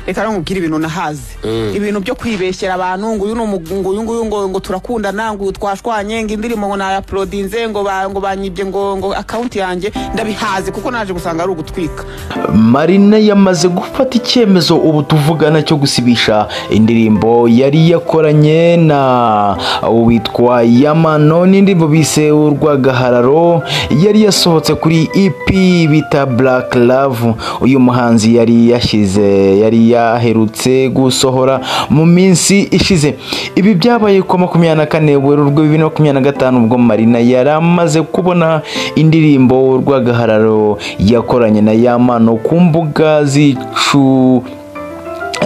reka nkubwira ibintu nahaze ibintu byo kwibeshyera abantu ngo uyu ngo turakundana ngo twashwanye ngo indirimbo ngo na uploadinze ngo banyibye ngo account yanjye ndabihaze kuko naje gusanga ari ugutwika. Marina yamaze gufata icyemezo ubu tuvugana cyo gusibisha indirimbo yari yakoranye na witwa Yamano n'indirimbo bise urwagahararo yari yasohotse kuri EP bita Black Love. Uyu muhanzi yari yaherutse gusohora mu minsi ishize. Ibi byabaye ku 24 Werurwe 2025 ubwo Marina yaramaze kubona indirimbo urwagahararo yakoranye na Yamano ku mbuga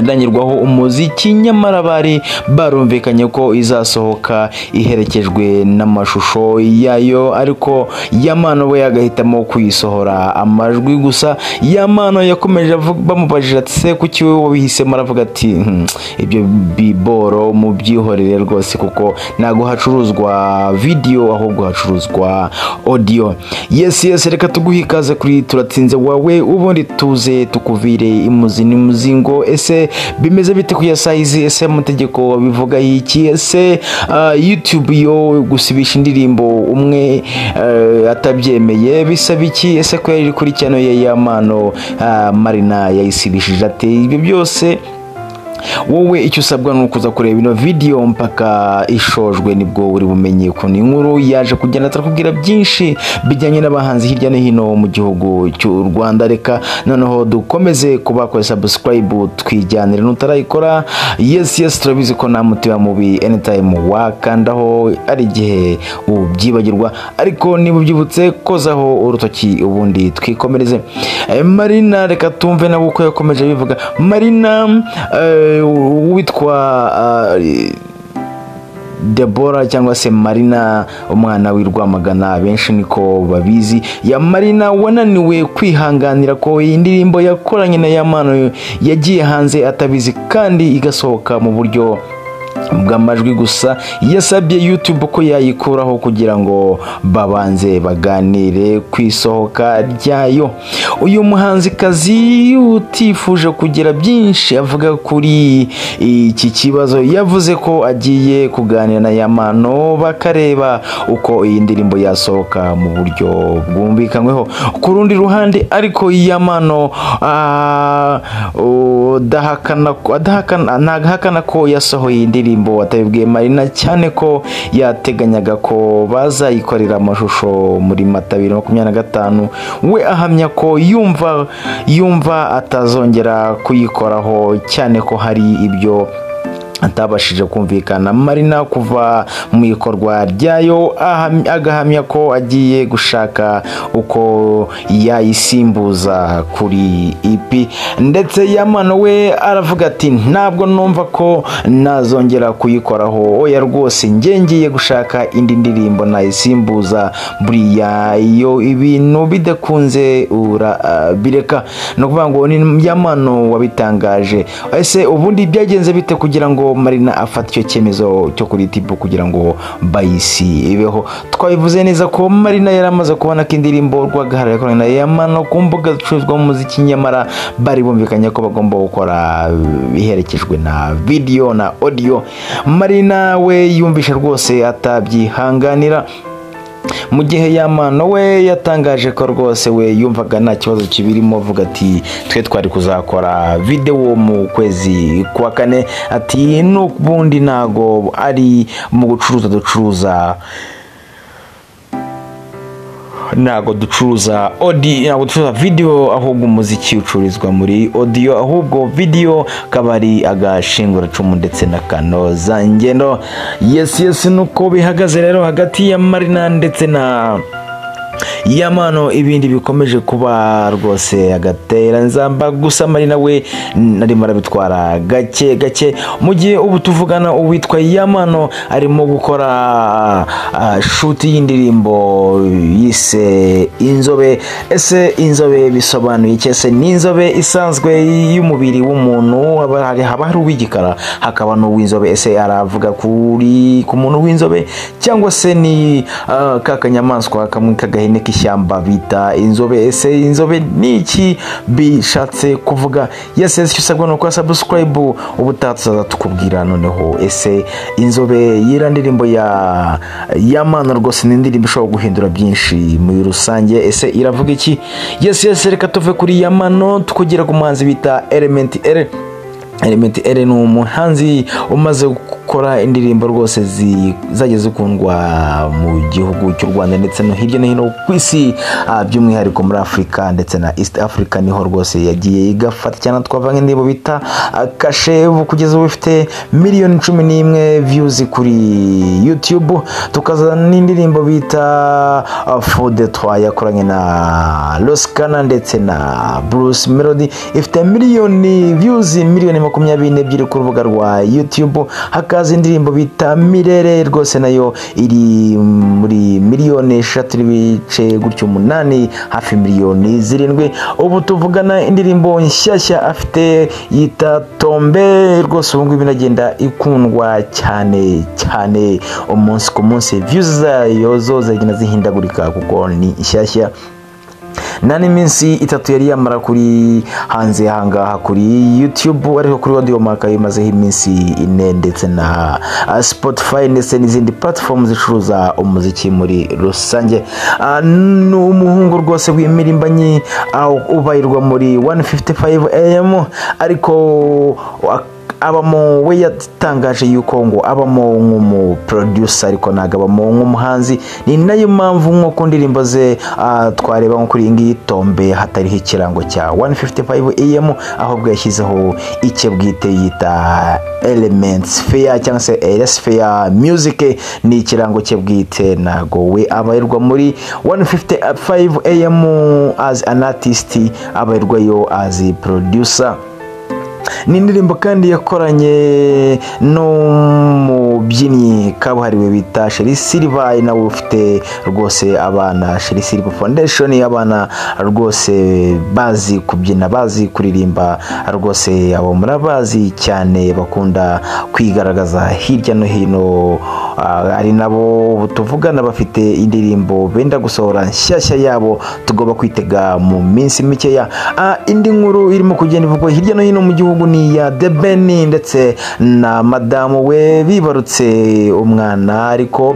ndanyirwaho umuziki, nyamara bari barumvikanye ko izasohoka iherekejwe n'amashusho yayo, ariko Yamano we yagahitamo kuyisohora amajwi gusa. Yamano yakomeje bamubajije ati se kuki wowe wabihisemo, aravuga ati ibyo biboro mu byihorere rwose kuko nago hacuruzwa video ahubwo hacuruzwa audio. Yes reka tuguhikaze kuri turatsinze wawe ubundi tuze tukuvire imuzi n'umuzingo. Ese bimeze bite ku ya size? Ese amategeko bivuga iki? Ese YouTube yo gusibisha indirimbo umwe atabyemeye bisaba iki? Ese ko yari kuri cyano ya Yamano Marina yayisibishije ate? Ibyo byose wowe icyo usabwa nukuza kureba ino video mpaka ishojwe, nibwo uri bumenye ko ni inkuru yaje kugenda atakubwira byinshi bijyanye n'abahanzi hirya no hino mu gihugu cy'u Rwanda. Reka noneho dukomeze kubakora subscribe twijyanire nutarayikora. Yes turabizi ko nta mutima mubi anytime wakandaho ari gihe ubyibagirwa, ariko niba ubyibutse kozaho urutoki ubundi twikomereze. Marina reka tumve nabo uko yakomeje bivuga. Marina witwa Deborah cyangwa se Marina umwana w'Irwamagana benshi niko babizi. Ya Marina wananiwe kwihanganira ko indirimbo yakoranye na Yamano yagiye hanze atabizi kandi igasohoka mu buryo bw'amajwi gusa. Yasabye YouTube ko yayikuraho kugira ngo babanze baganire kwisohoka ryayo. Uyu muhanzi kazi utifuje kugira byinshi avuga kuri iki kibazo yavuze ko agiye kuganira na Yamano bakareba uko iyi ndirimbo yasohoka mu buryo bwumvikanyweho. Ku rundi ruhande ariko Yamano adahakana ko yasohoye indirimbo watabibwiye Marina, cyane ko yateganyaga ko bazayikorera amashusho muri Mata 2025. We ahamya ko yumva atazongera kuyikoraho, cyane ko hari ibyo atabashije kumvikana Marina kuva mu ikorwa ryayo. Agahamya ko agiye gushaka uko yayisimbuza kuri EP, ndetse Yamano we aravuga ati ntabwo numva ko nazongera kuyikoraho, oya rwose ngiye gushaka indi ndirimbo nayisimbuza, buriya iyo ibintu bidakunze bireka. No kuvuga ngo ni Yamano wabitangaje. Ese ubundi byagenze bite kugira ngo Marina afata icyo cyemezo cyo kuri YouTube kugira ngo bayisi ibeho? Twabivuze neza ko Marina yaramaze kubona ko indirimbo urwagahararo yakoranye na Yamano ku mbuga zicuruzwa mu muziki, nyamara bari bumvikanye ko bagomba gukora biherekejwe na video na audio. Marina we yumvisha rwose atabyihanganira, mu gihe Yamano we yatangaje ko rwose we yumvaga nta kibazo kibirimo, avuga ati twe twari kuzakora video mu kwezi kwa 4, ati n'ubundi nago ari mu gucuruza ntago ducuruza audio, ntago ducuruza video, ahubwo umuziki ucururizwa muri audio, ahubwo video kabari agashingura cumu ndetse na kanoza ngendo. Yes nuko bihagaze rero hagati ya Marina ndetse na Yamano. Ibindi bikomeje kuba rwose agatera nzamba, gusa Marina we narimo arabitwara gake. Mu gihe ubu tuvugana uwitwa Yamano arimo gukora shoot y'indirimbo yise Inzobe. Ese inzobe bisobanuye iki? Ese ni inzobe isanzwe y'umubiri w'umuntu, haba hari uw'igikara hakaba n'uw'inzobe. Ese aravuga ku muntu w'inzobe cyangwa se ni kakanyamaswa kamwe kagahene ishyamba bita inzobe. Ese inzobe ni iki bishatse kuvuga? Yes, icyo usabwa ni uko subscribe, ubutaha tuzaza tukubwira noneho ese inzobe yira ndirimbo ya Mano rwose ni indirimbo ishobora guhindura byinshi muri rusange. Ese iravuga iki? Yes, reka tuve kuri ya Mano tukugera ku muhanzi bita Element L. Element L ni umuhanzi umaze gukora indirimbo rwose zagiye zikundwa mu gihugu cy'u Rwanda ndetse no hirya no hino ku isi, by'umwihariko muri Afrika ndetse na East Africa niho rwose yagiye igafata cyane. Twavanga indirimbo bita Kashe, kugeza ubu ifite miliyoni 11 views kuri YouTube. Tukaza n'indirimbo bita Food Trois yakoranye na Loskana ndetse na Bruce Melody, ifite miliyoni views, miliyoni 22 ku rubuga rwa YouTube. Hakaza indirimbo bita Mirere rwose nayo iri muri miliyoni 3 n'ibice gutyo 8, hafi miliyoni 7. Ubu tuvugana indirimbo nshyashya afite yita Tombe rwose ubu ngubu inagenda ikundwa cyane umunsi ku munsi. Views zayo zo zagenda zihindagurika kuko ni nshyashya. Nani minsi 3 yari yamara kuri hanze hangaha kuri YouTube, ariko kuri Audiomack imazeho iminsi 4 ndetse na Spotify ndetse n'izindi platforms zicuruza umuziki muri rusange. N'umuhungu rwose w'imirimbanyi ubayirwa muri 155 AM, ariko abamo we yatangaje yuko ngo abamo nk'umu producer ariko nagabamo nk'umuhanzi. Ni nayo mpamvu nk'uko ndirimbo ze twareba nko kuri ngi Tombe hatariho ikirango cya 155 AM, ahubwo yashyizeho icyo bwite yita Elements Fair cyangwa se LS Fair Music, ni ikirango cye bwite. Nago we abayirwa muri 155 AM as an artist, abayirwayo as a producer. Ni indirimbo kandi yakoranye n'umubyinnyi kabuhariwe bita Sherry Silver, nawe ufite rwose abana Sherry Silver Foundation, abana rwose bazi kubyina, bazi kuririmba rwose, abo murabazi cyane, bakunda kwigaragaza hirya no hino. Ari nabo tuvugana bafite indirimbo benda gusohora nshyashya yabo, tugomba kwitega mu minsi mikeya. Indi nkuru irimo kugenda ivugwa hirya no hino mu gihugu ni ya The Ben ndetse na madamu we bibarutse umwana, ariko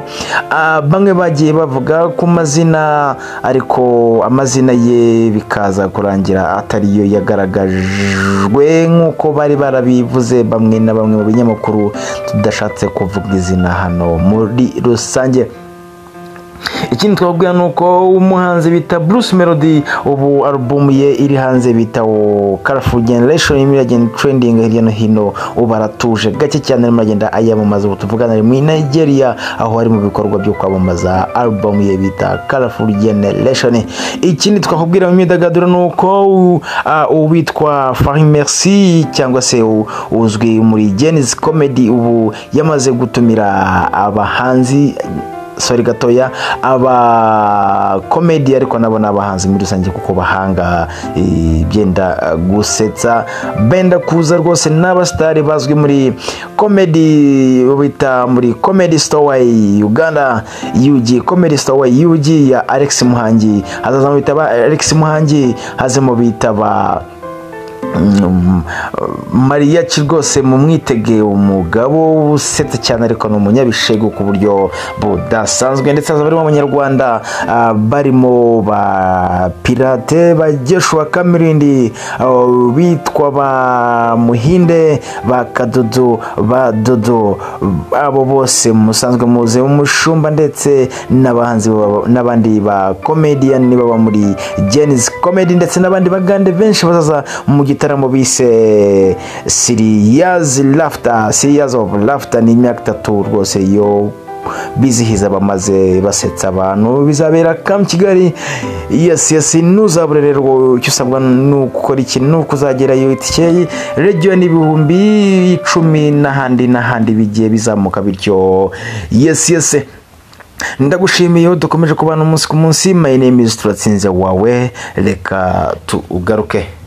bamwe bagiye bavuga ku mazina, ariko amazina ye bikaza kurangira atariyo yagaragajwe nk'uko bari barabivuze bamwe na bamwe mu binyamakuru, tudashatse kuvuga izina hano muri rusange. Ikindi twabwira nuko umuhanzi bita Bruce Melody ubu album ye iri hanze bita Colorful Generation, imagine trending hirya no hino, ubaratuje gake cyane aragenda ayamamaza. Ubu tuvugana muri Nigeria aho ari mu bikorwa byo kwamamaza album ye bita Colorful Generation. Ikindi twakubwira mu myidagaduro nuko uwitwa Farid Merci cyangwa se uzwi muri Genesis Comedy ubu yamaze gutumira abahanzi gatoya aba comedy, ariko nabo nabahanzi muri rusange kuko bahanga byenda gusetsa, benda kuza rwose n'abastari bazwi muri comedy bita muri Comedy Store Uganda, UG Comedy Store UG ya Alex Muhangi. Hazaza bitaba Alex Muhangi, hazemo bitaba Maria rwose mu mwitege, umugabo usetse cyane ariko no munyabishego ku buryo budasanzwe. Ndetse azaba ari mu Banyarwanda barimo ba Pirate, ba Joshua Kamirindi, bitwa ba Muhinde, ba Kadudu, ba Dodo, abo bose musanzwe muze umushumba ndetse n'abahanzi n'abandi ba comedian baba muri Genesis Comedy, ndetse n'abandi bagande benshi bazaza mu gitaramo bise Serious of Laughter. Ni imyaka 3 rwose yo bizihiza bamaze basetsa abantu, bizabera Camp Kigali. Yes ntuzabure rero icyo usabwa n'ukora ikintu n'ukuzagerayo itike region ibihumbi 10 n'ahandi bigiye bizamuka bityo. Yes ndagushimiye, dukomeje kubana umunsi ku munsi. My name is Turatsinze wawe, reka tugaruke.